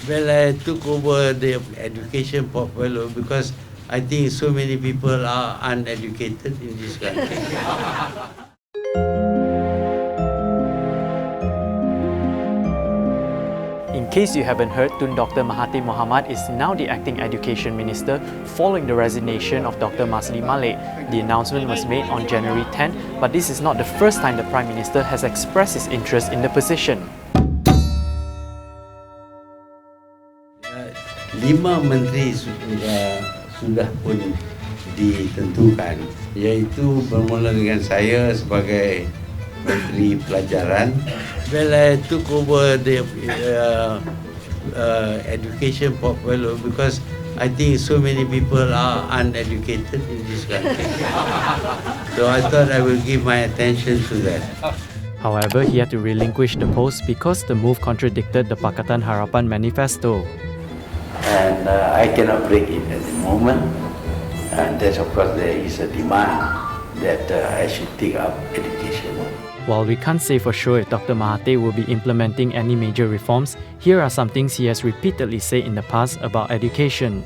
Well, I took over the education portfolio because I think so many people are uneducated in this country. In case you haven't heard, Dr Mahathir Mohamad is now the acting education minister following the resignation of Dr Masli Malik. The announcement was made on January 10, but this is not the first time the Prime Minister has expressed his interest in the position. 5 menteri sudah pun ditentukan, iaitu bermula dengan saya sebagai Menteri Pelajaran. Well, I took over the education portfolio because I think so many people are uneducated in this country. So I thought I will give my attention to that. However, he had to relinquish the post because the move contradicted the Pakatan Harapan manifesto. And I cannot break it at the moment. And that's, of course, there is a demand that I should take up education. While we can't say for sure if Dr Mahathir will be implementing any major reforms, here are some things he has repeatedly said in the past about education.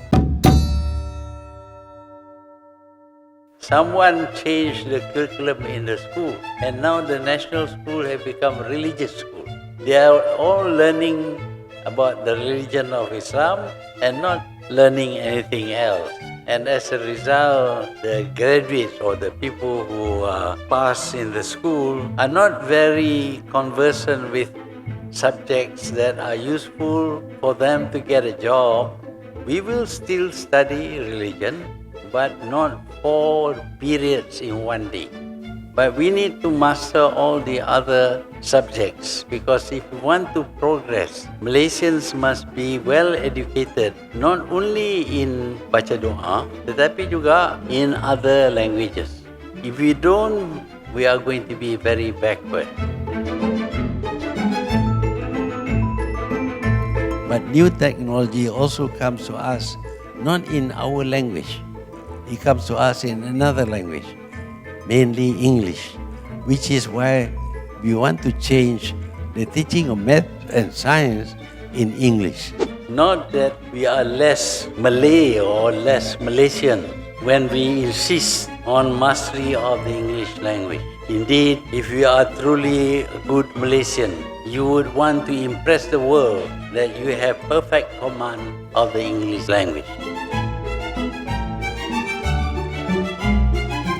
Someone changed the curriculum in the school, and now the national school have become religious school. They are all learning about the religion of Islam and not learning anything else. And as a result, the graduates or the people who pass in the school are not very conversant with subjects that are useful for them to get a job. We will still study religion, but not 4 periods in one day. But we need to master all the other subjects, because if we want to progress, Malaysians must be well educated, not only in baca doa, tetapi juga in other languages. If we don't, we are going to be very backward. But new technology also comes to us not in our language. It comes to us in another language, mainly English, which is why we want to change the teaching of math and science in English. Not that we are less Malay or less Malaysian when we insist on mastery of the English language. Indeed, if you are truly a good Malaysian, you would want to impress the world that you have perfect command of the English language.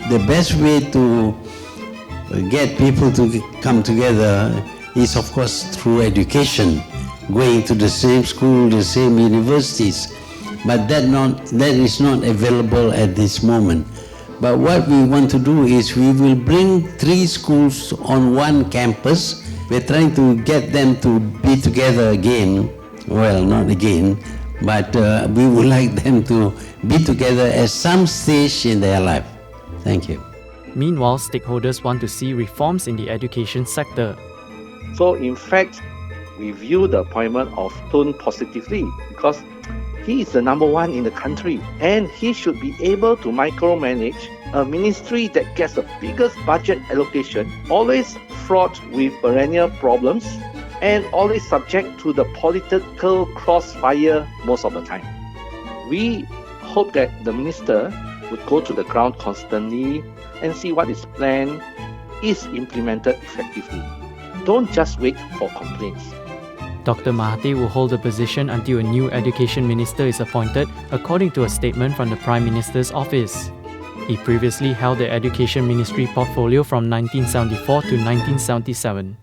The best way to get people to come together is, of course, through education, going to the same school, the same universities. But that is not available at this moment. But what we want to do is we will bring 3 schools on one campus. We're trying to get them to be together again. Well, not again, but we would like them to be together at some stage in their life. Thank you. Meanwhile, stakeholders want to see reforms in the education sector. So in fact, we view the appointment of Tun positively because he is the number 1 in the country and he should be able to micromanage a ministry that gets the biggest budget allocation, always fraught with perennial problems and always subject to the political crossfire most of the time. We hope that the minister would go to the ground constantly and see what is planned is implemented effectively. Don't just wait for complaints. Dr Mahathir will hold the position until a new education minister is appointed, according to a statement from the Prime Minister's office. He previously held the Education Ministry portfolio from 1974 to 1977.